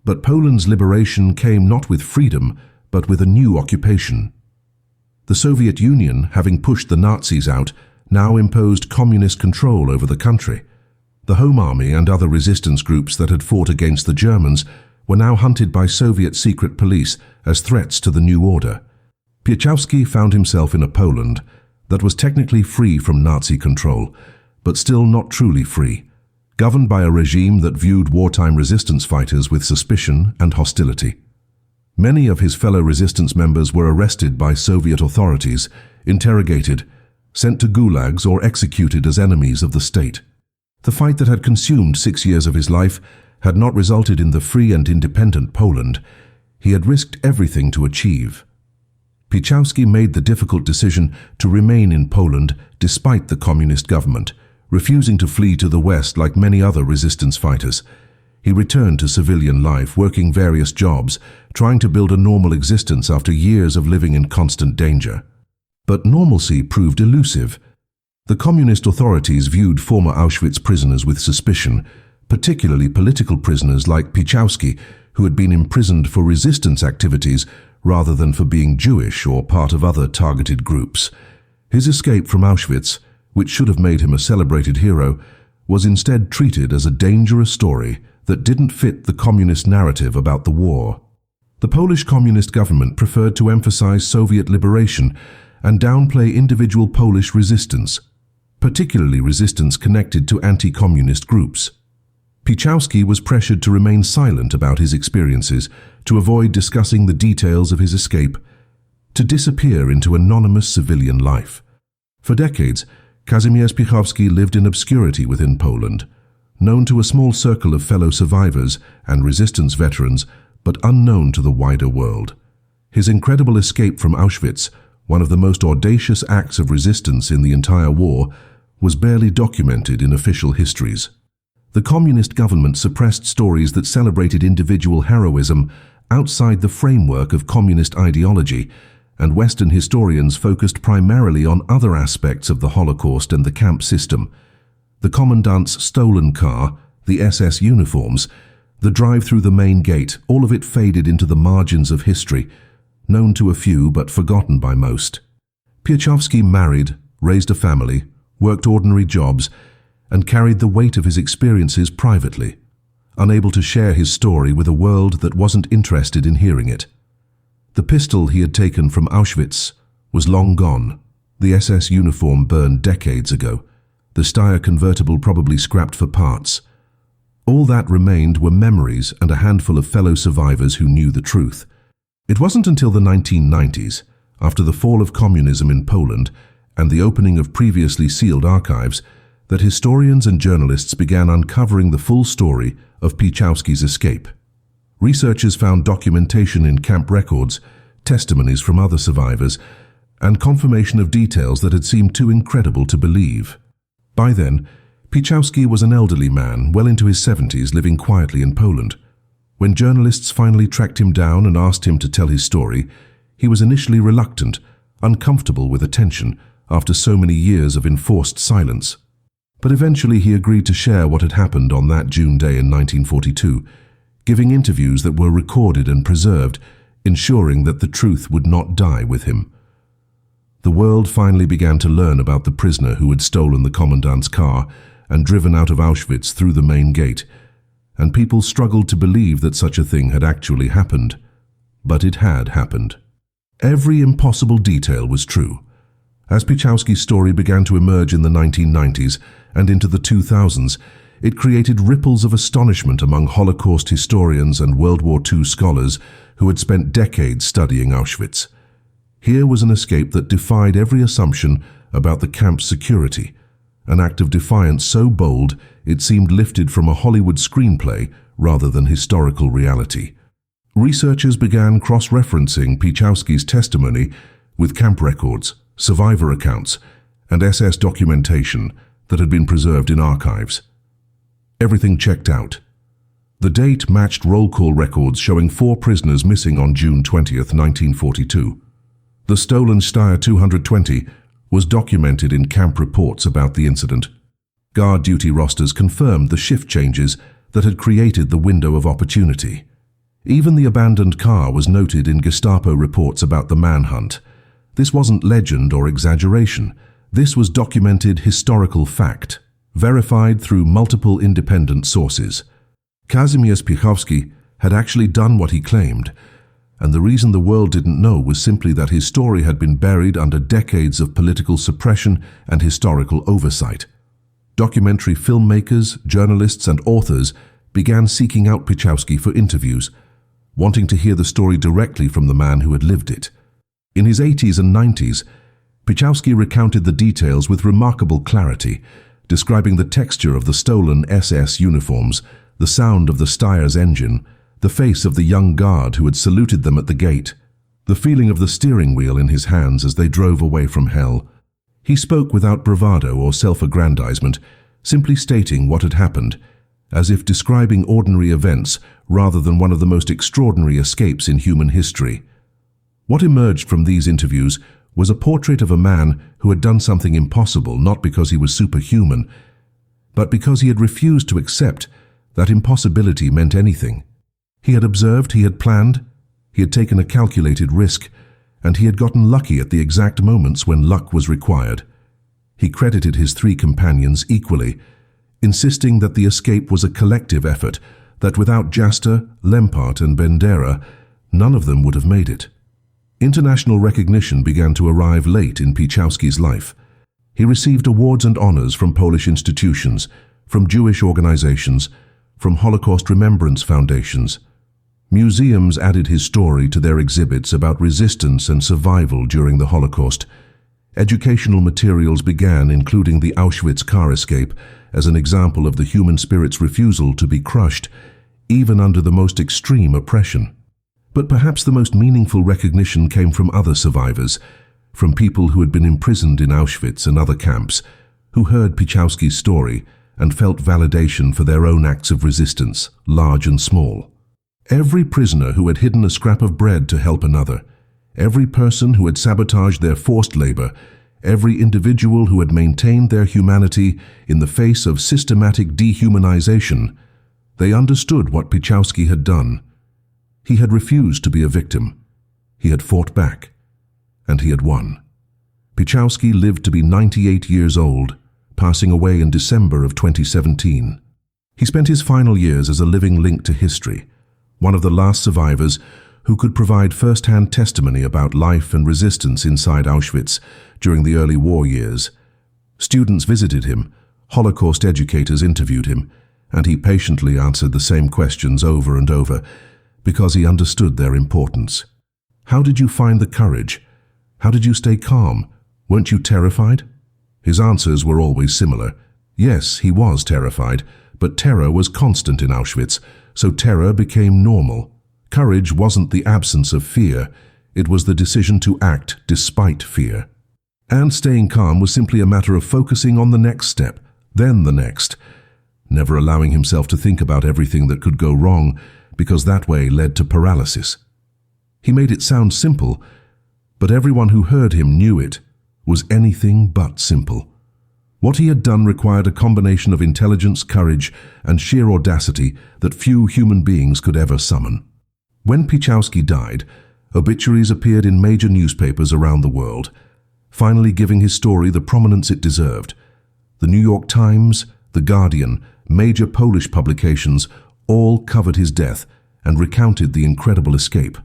But Poland's liberation came not with freedom, but with a new occupation. The Soviet Union, having pushed the Nazis out, now imposed communist control over the country. The Home Army and other resistance groups that had fought against the Germans were now hunted by Soviet secret police as threats to the new order. Piechowski found himself in a Poland that was technically free from Nazi control, but still not truly free, governed by a regime that viewed wartime resistance fighters with suspicion and hostility. Many of his fellow resistance members were arrested by Soviet authorities, interrogated, sent to gulags or executed as enemies of the state. The fight that had consumed 6 years of his life had not resulted in the free and independent Poland he had risked everything to achieve. Piechowski made the difficult decision to remain in Poland despite the communist government, refusing to flee to the West like many other resistance fighters. He returned to civilian life, working various jobs, trying to build a normal existence after years of living in constant danger. But normalcy proved elusive. The communist authorities viewed former Auschwitz prisoners with suspicion, particularly political prisoners like Piechowski, who had been imprisoned for resistance activities rather than for being Jewish or part of other targeted groups. His escape from Auschwitz, which should have made him a celebrated hero, was instead treated as a dangerous story that didn't fit the communist narrative about the war. The Polish communist government preferred to emphasize Soviet liberation and downplay individual Polish resistance, particularly resistance connected to anti-communist groups. Piechowski was pressured to remain silent about his experiences, to avoid discussing the details of his escape, to disappear into anonymous civilian life. For decades, Kazimierz Piechowski lived in obscurity within Poland, known to a small circle of fellow survivors and resistance veterans, but unknown to the wider world. His incredible escape from Auschwitz, one of the most audacious acts of resistance in the entire war, was barely documented in official histories. The communist government suppressed stories that celebrated individual heroism outside the framework of communist ideology, and Western historians focused primarily on other aspects of the Holocaust and the camp system. The Commandant's stolen car, the SS uniforms, the drive through the main gate, all of it faded into the margins of history, known to a few but forgotten by most. Piechowski married, raised a family, worked ordinary jobs, and carried the weight of his experiences privately, unable to share his story with a world that wasn't interested in hearing it. The pistol he had taken from Auschwitz was long gone, the SS uniform burned decades ago, the Steyr convertible probably scrapped for parts. All that remained were memories and a handful of fellow survivors who knew the truth. It wasn't until the 1990s, after the fall of communism in Poland and the opening of previously sealed archives, that historians and journalists began uncovering the full story of Piechowski's escape. Researchers found documentation in camp records, testimonies from other survivors, and confirmation of details that had seemed too incredible to believe. By then, Piechowski was an elderly man, well into his 70s, living quietly in Poland. When journalists finally tracked him down and asked him to tell his story, he was initially reluctant, uncomfortable with attention after so many years of enforced silence. But eventually he agreed to share what had happened on that June day in 1942, giving interviews that were recorded and preserved, ensuring that the truth would not die with him. The world finally began to learn about the prisoner who had stolen the Commandant's car and driven out of Auschwitz through the main gate, and people struggled to believe that such a thing had actually happened. But it had happened. Every impossible detail was true. As Piechowski's story began to emerge in the 1990s and into the 2000s, it created ripples of astonishment among Holocaust historians and World War II scholars who had spent decades studying Auschwitz. Here was an escape that defied every assumption about the camp's security, an act of defiance so bold it seemed lifted from a Hollywood screenplay rather than historical reality. Researchers began cross-referencing Piechowski's testimony with camp records, survivor accounts, and SS documentation that had been preserved in archives. Everything checked out. The date matched roll call records showing 4 prisoners missing on June 20th, 1942. The stolen Steyr 220 was documented in camp reports about the incident. Guard duty rosters confirmed the shift changes that had created the window of opportunity. Even the abandoned car was noted in Gestapo reports about the manhunt. This wasn't legend or exaggeration. This was documented historical fact, verified through multiple independent sources. Kazimierz Piechowski had actually done what he claimed, and the reason the world didn't know was simply that his story had been buried under decades of political suppression and historical oversight. Documentary filmmakers, journalists, and authors began seeking out Piechowski for interviews, wanting to hear the story directly from the man who had lived it. In his 80s and 90s, Piechowski recounted the details with remarkable clarity, describing the texture of the stolen SS uniforms, the sound of the Steyer's engine, the face of the young guard who had saluted them at the gate, the feeling of the steering wheel in his hands as they drove away from hell. He spoke without bravado or self-aggrandizement, simply stating what had happened, as if describing ordinary events rather than one of the most extraordinary escapes in human history. What emerged from these interviews was a portrait of a man who had done something impossible not because he was superhuman, but because he had refused to accept that impossibility meant anything. He had observed, he had planned, he had taken a calculated risk, and he had gotten lucky at the exact moments when luck was required. He credited his three companions equally, insisting that the escape was a collective effort, that without Jasta, Lempart, and Bandera, none of them would have made it. International recognition began to arrive late in Piechowski's life. He received awards and honors from Polish institutions, from Jewish organizations, from Holocaust remembrance foundations. Museums added his story to their exhibits about resistance and survival during the Holocaust. Educational materials began including the Auschwitz car escape as an example of the human spirit's refusal to be crushed, even under the most extreme oppression. But perhaps the most meaningful recognition came from other survivors, from people who had been imprisoned in Auschwitz and other camps, who heard Piechowski's story and felt validation for their own acts of resistance, large and small. Every prisoner who had hidden a scrap of bread to help another, every person who had sabotaged their forced labor, every individual who had maintained their humanity in the face of systematic dehumanization, they understood what Piechowski had done. He had refused to be a victim. He had fought back, and he had won. Piechowski lived to be 98 years old, passing away in December of 2017. He spent his final years as a living link to history, one of the last survivors who could provide first-hand testimony about life and resistance inside Auschwitz during the early war years. Students visited him, Holocaust educators interviewed him, and he patiently answered the same questions over and over because he understood their importance. How did you find the courage? How did you stay calm? Weren't you terrified? His answers were always similar. Yes, he was terrified, but terror was constant in Auschwitz, so terror became normal. Courage wasn't the absence of fear, it was the decision to act despite fear. And staying calm was simply a matter of focusing on the next step, then the next, never allowing himself to think about everything that could go wrong, because that way led to paralysis. He made it sound simple, but everyone who heard him knew it was anything but simple. What he had done required a combination of intelligence, courage, and sheer audacity that few human beings could ever summon. When Piechowski died, obituaries appeared in major newspapers around the world, finally giving his story the prominence it deserved. The New York Times, The Guardian, major Polish publications all covered his death and recounted the incredible escape.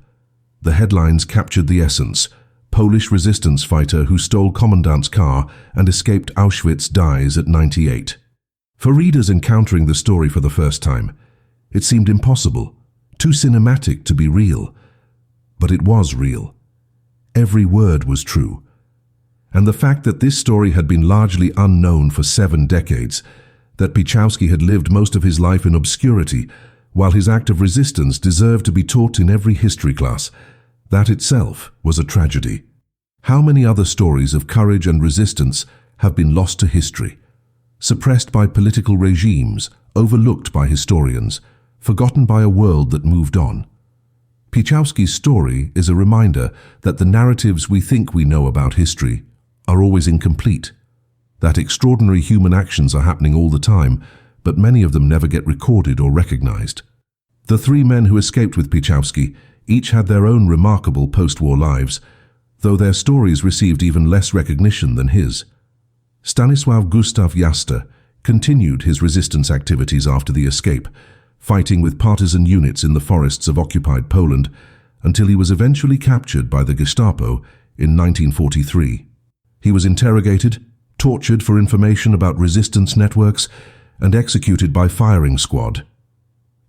The headlines captured the essence: Polish resistance fighter who stole Commandant's car and escaped Auschwitz dies at 98. For readers encountering the story for the first time, it seemed impossible, too cinematic to be real. But it was real. Every word was true. And the fact that this story had been largely unknown for 7 decades, that Piechowski had lived most of his life in obscurity, while his act of resistance deserved to be taught in every history class, that itself was a tragedy. How many other stories of courage and resistance have been lost to history, suppressed by political regimes, overlooked by historians, forgotten by a world that moved on? Piechowski's story is a reminder that the narratives we think we know about history are always incomplete, that extraordinary human actions are happening all the time, but many of them never get recorded or recognized. The 3 men who escaped with Piechowski each had their own remarkable post-war lives. though their stories received even less recognition than his. Stanisław Gustav Jasta continued his resistance activities after the escape, fighting with partisan units in the forests of occupied Poland until he was eventually captured by the Gestapo in 1943. He was interrogated, tortured for information about resistance networks, and executed by firing squad.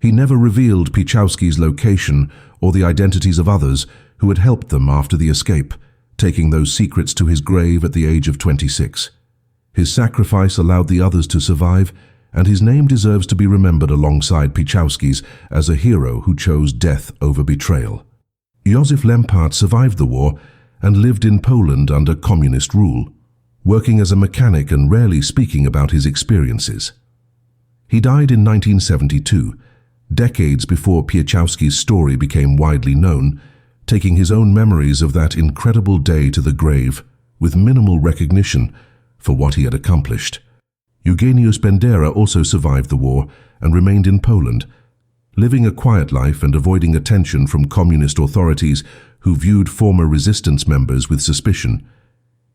He never revealed Piechowski's location or the identities of others who had helped them after the escape, taking those secrets to his grave at the age of 26. His sacrifice allowed the others to survive, and his name deserves to be remembered alongside Piechowski's as a hero who chose death over betrayal. Józef Lempart survived the war and lived in Poland under communist rule, working as a mechanic and rarely speaking about his experiences. He died in 1972, decades before Piechowski's story became widely known, taking his own memories of that incredible day to the grave with minimal recognition for what he had accomplished. Eugeniusz Bendera also survived the war and remained in Poland, living a quiet life and avoiding attention from communist authorities who viewed former resistance members with suspicion.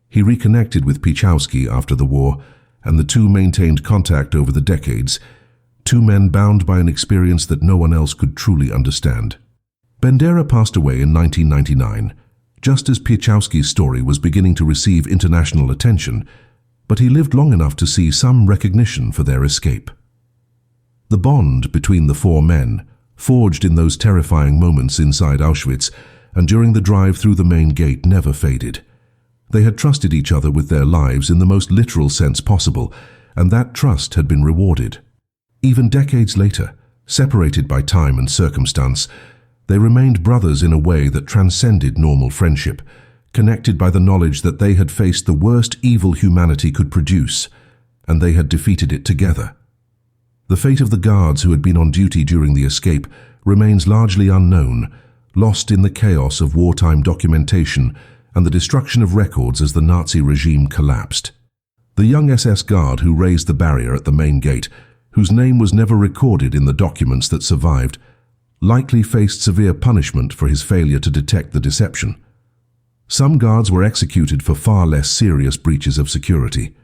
He reconnected with Piechowski after the war, and the two maintained contact over the decades, two men bound by an experience that no one else could truly understand. Bendera passed away in 1999, just as Piechowski's story was beginning to receive international attention, but he lived long enough to see some recognition for their escape. The bond between the four men, forged in those terrifying moments inside Auschwitz and during the drive through the main gate, never faded. They had trusted each other with their lives in the most literal sense possible, and that trust had been rewarded. Even decades later, separated by time and circumstance, they remained brothers in a way that transcended normal friendship, connected by the knowledge that they had faced the worst evil humanity could produce, and they had defeated it together. The fate of the guards who had been on duty during the escape remains largely unknown, lost in the chaos of wartime documentation and the destruction of records as the Nazi regime collapsed. The young SS guard who raised the barrier at the main gate, whose name was never recorded in the documents that survived, likely faced severe punishment for his failure to detect the deception. Some guards were executed for far less serious breaches of security.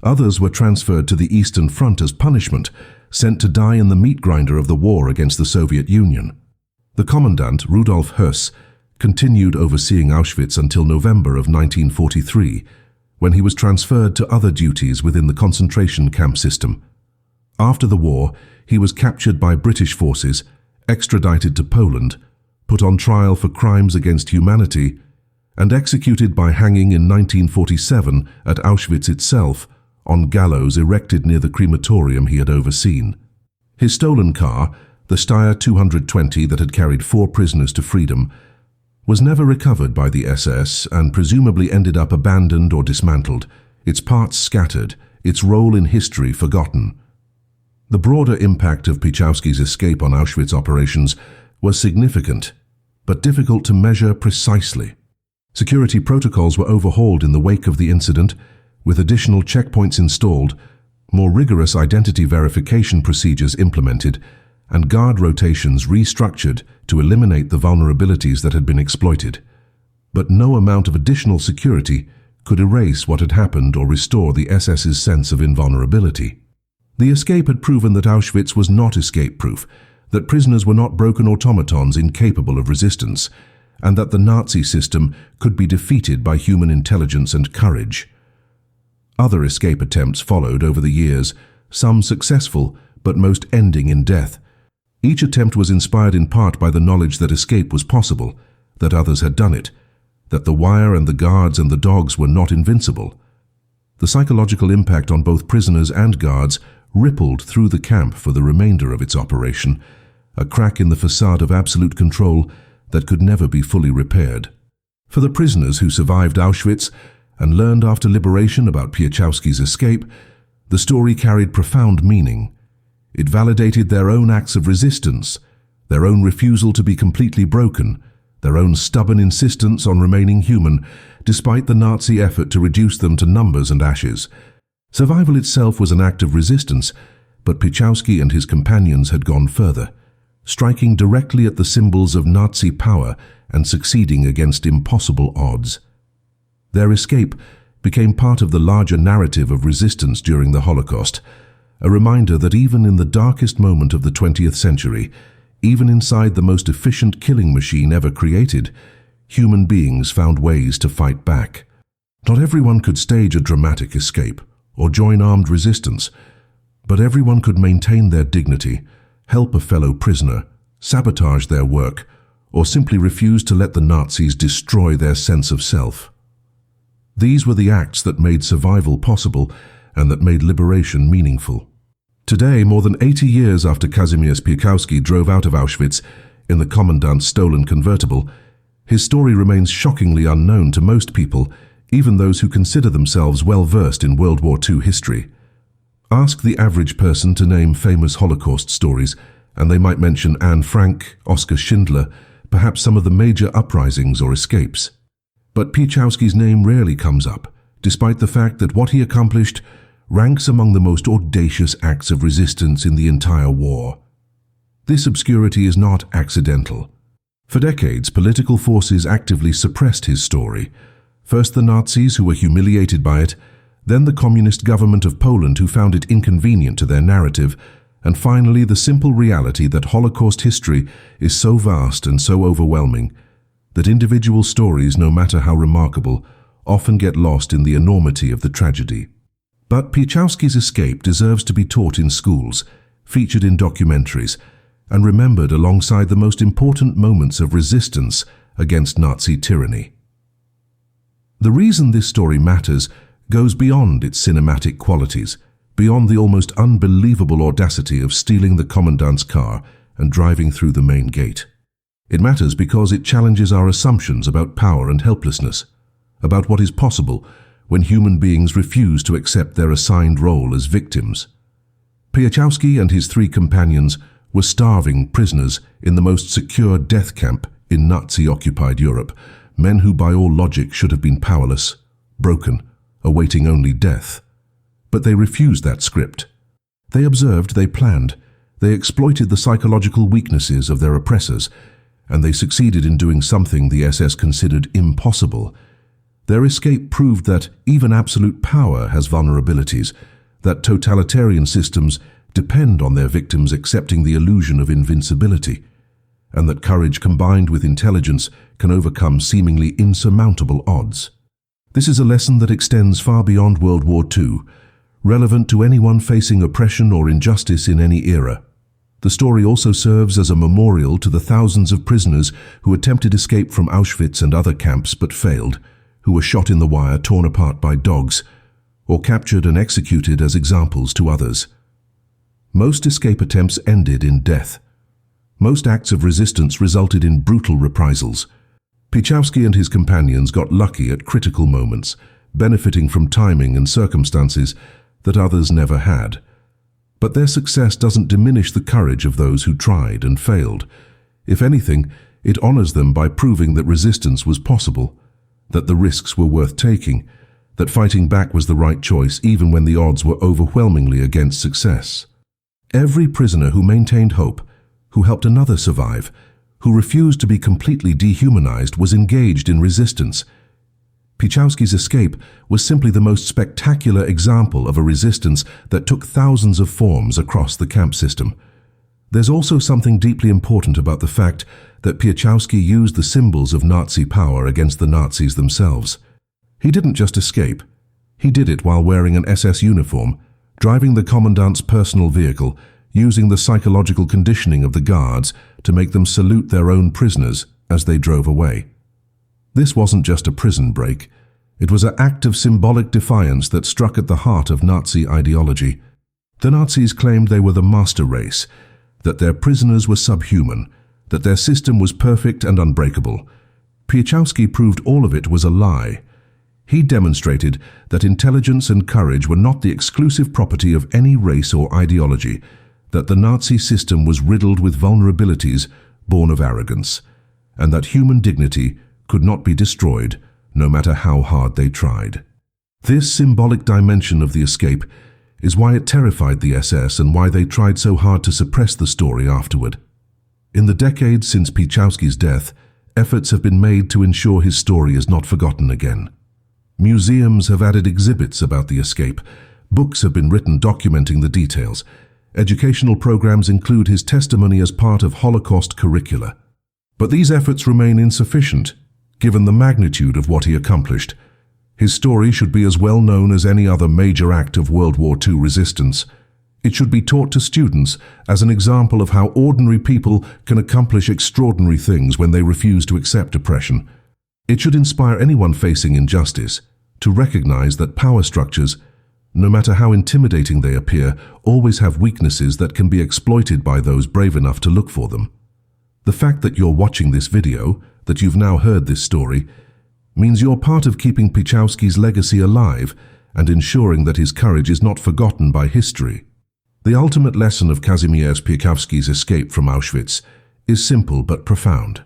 Others were transferred to the Eastern Front as punishment, sent to die in the meat grinder of the war against the Soviet Union. The Commandant, Rudolf Höss, continued overseeing Auschwitz until November of 1943, when he was transferred to other duties within the concentration camp system. After the war, he was captured by British forces, extradited to Poland, put on trial for crimes against humanity, and executed by hanging in 1947 at Auschwitz itself, on gallows erected near the crematorium he had overseen. His stolen car, the Steyr 220 that had carried 4 prisoners to freedom, was never recovered by the SS and presumably ended up abandoned or dismantled, its parts scattered, its role in history forgotten. The broader impact of Piechowski's escape on Auschwitz operations was significant, but difficult to measure precisely. Security protocols were overhauled in the wake of the incident, with additional checkpoints installed, more rigorous identity verification procedures implemented, and guard rotations restructured to eliminate the vulnerabilities that had been exploited. But no amount of additional security could erase what had happened or restore the SS's sense of invulnerability. The escape had proven that Auschwitz was not escape-proof, that prisoners were not broken automatons incapable of resistance, and that the Nazi system could be defeated by human intelligence and courage. Other escape attempts followed over the years, some successful, but most ending in death. Each attempt was inspired in part by the knowledge that escape was possible, that others had done it, that the wire and the guards and the dogs were not invincible. The psychological impact on both prisoners and guards rippled through the camp for the remainder of its operation, a crack in the facade of absolute control that could never be fully repaired. For the prisoners who survived Auschwitz and learned after liberation about Piechowski's escape, the story carried profound meaning. It validated their own acts of resistance, their own refusal to be completely broken, their own stubborn insistence on remaining human, despite the Nazi effort to reduce them to numbers and ashes. Survival itself was an act of resistance, but Piechowski and his companions had gone further, striking directly at the symbols of Nazi power and succeeding against impossible odds. Their escape became part of the larger narrative of resistance during the Holocaust, a reminder that even in the darkest moment of the 20th century, even inside the most efficient killing machine ever created, human beings found ways to fight back. Not everyone could stage a dramatic escape or join armed resistance, but everyone could maintain their dignity, help a fellow prisoner, sabotage their work, or simply refuse to let the Nazis destroy their sense of self. These were the acts that made survival possible and that made liberation meaningful. Today, more than 80 years after Kazimierz Piechowski drove out of Auschwitz in the Commandant's stolen convertible, his story remains shockingly unknown to most people, even those who consider themselves well-versed in World War II history. Ask the average person to name famous Holocaust stories, and they might mention Anne Frank, Oskar Schindler, perhaps some of the major uprisings or escapes. But Piechowski's name rarely comes up, despite the fact that what he accomplished ranks among the most audacious acts of resistance in the entire war. This obscurity is not accidental. For decades, political forces actively suppressed his story. First the Nazis, who were humiliated by it, then the communist government of Poland, who found it inconvenient to their narrative, and finally the simple reality that Holocaust history is so vast and so overwhelming that individual stories, no matter how remarkable, often get lost in the enormity of the tragedy. But Piechowski's escape deserves to be taught in schools, featured in documentaries, and remembered alongside the most important moments of resistance against Nazi tyranny. The reason this story matters goes beyond its cinematic qualities, beyond the almost unbelievable audacity of stealing the Commandant's car and driving through the main gate. It matters because it challenges our assumptions about power and helplessness, about what is possible when human beings refuse to accept their assigned role as victims. Piechowski and his 3 companions were starving prisoners in the most secure death camp in Nazi-occupied Europe, men who by all logic should have been powerless, broken, awaiting only death. But they refused that script. They observed, they planned, they exploited the psychological weaknesses of their oppressors, and they succeeded in doing something the SS considered impossible. Their escape proved that even absolute power has vulnerabilities, that totalitarian systems depend on their victims accepting the illusion of invincibility, and that courage combined with intelligence can overcome seemingly insurmountable odds. This is a lesson that extends far beyond World War II, relevant to anyone facing oppression or injustice in any era. The story also serves as a memorial to the thousands of prisoners who attempted escape from Auschwitz and other camps but failed, who were shot in the wire, torn apart by dogs, or captured and executed as examples to others. Most escape attempts ended in death. Most acts of resistance resulted in brutal reprisals. Piechowski and his companions got lucky at critical moments, benefiting from timing and circumstances that others never had. But their success doesn't diminish the courage of those who tried and failed. If anything, it honors them by proving that resistance was possible, that the risks were worth taking, that fighting back was the right choice even when the odds were overwhelmingly against success. Every prisoner who maintained hope, who helped another survive, who refused to be completely dehumanized, was engaged in resistance. Piechowski's escape was simply the most spectacular example of a resistance that took thousands of forms across the camp system. There's also something deeply important about the fact that Piechowski used the symbols of Nazi power against the Nazis themselves. He didn't just escape. He did it while wearing an SS uniform, driving the Commandant's personal vehicle, using the psychological conditioning of the guards to make them salute their own prisoners as they drove away. This wasn't just a prison break. It was an act of symbolic defiance that struck at the heart of Nazi ideology. The Nazis claimed they were the master race, that their prisoners were subhuman, that their system was perfect and unbreakable. Piechowski proved all of it was a lie. He demonstrated that intelligence and courage were not the exclusive property of any race or ideology, that the Nazi system was riddled with vulnerabilities born of arrogance, and that human dignity could not be destroyed, no matter how hard they tried. This symbolic dimension of the escape is why it terrified the SS and why they tried so hard to suppress the story afterward. In the decades since Piechowski's death, efforts have been made to ensure his story is not forgotten again. Museums have added exhibits about the escape. Books have been written documenting the details. Educational programs include his testimony as part of Holocaust curricula. But these efforts remain insufficient, given the magnitude of what he accomplished. His story should be as well known as any other major act of World War II resistance. It should be taught to students as an example of how ordinary people can accomplish extraordinary things when they refuse to accept oppression. It should inspire anyone facing injustice to recognize that power structures, no matter how intimidating they appear, always have weaknesses that can be exploited by those brave enough to look for them. The fact that you're watching this video, that you've now heard this story, means you're part of keeping Piechowski's legacy alive and ensuring that his courage is not forgotten by history. The ultimate lesson of Kazimierz Piechowski's escape from Auschwitz is simple but profound.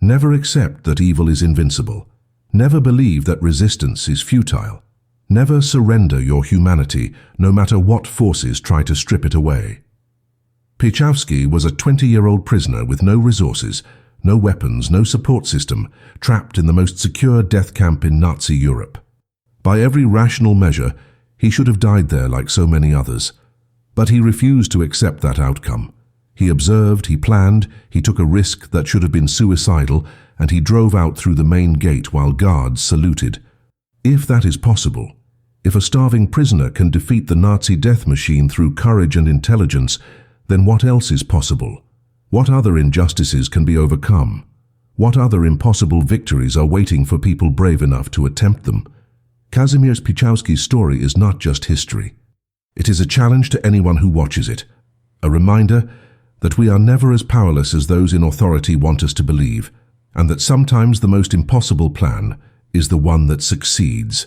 Never accept that evil is invincible. Never believe that resistance is futile. Never surrender your humanity, no matter what forces try to strip it away. Piechowski was a 20-year-old prisoner with no resources, no weapons, no support system, trapped in the most secure death camp in Nazi Europe. By every rational measure, he should have died there like so many others. But he refused to accept that outcome. He observed, he planned, he took a risk that should have been suicidal, and he drove out through the main gate while guards saluted. If that is possible, if a starving prisoner can defeat the Nazi death machine through courage and intelligence, then what else is possible? What other injustices can be overcome? What other impossible victories are waiting for people brave enough to attempt them? Kazimierz Piechowski's story is not just history. It is a challenge to anyone who watches it, a reminder that we are never as powerless as those in authority want us to believe, and that sometimes the most impossible plan is the one that succeeds.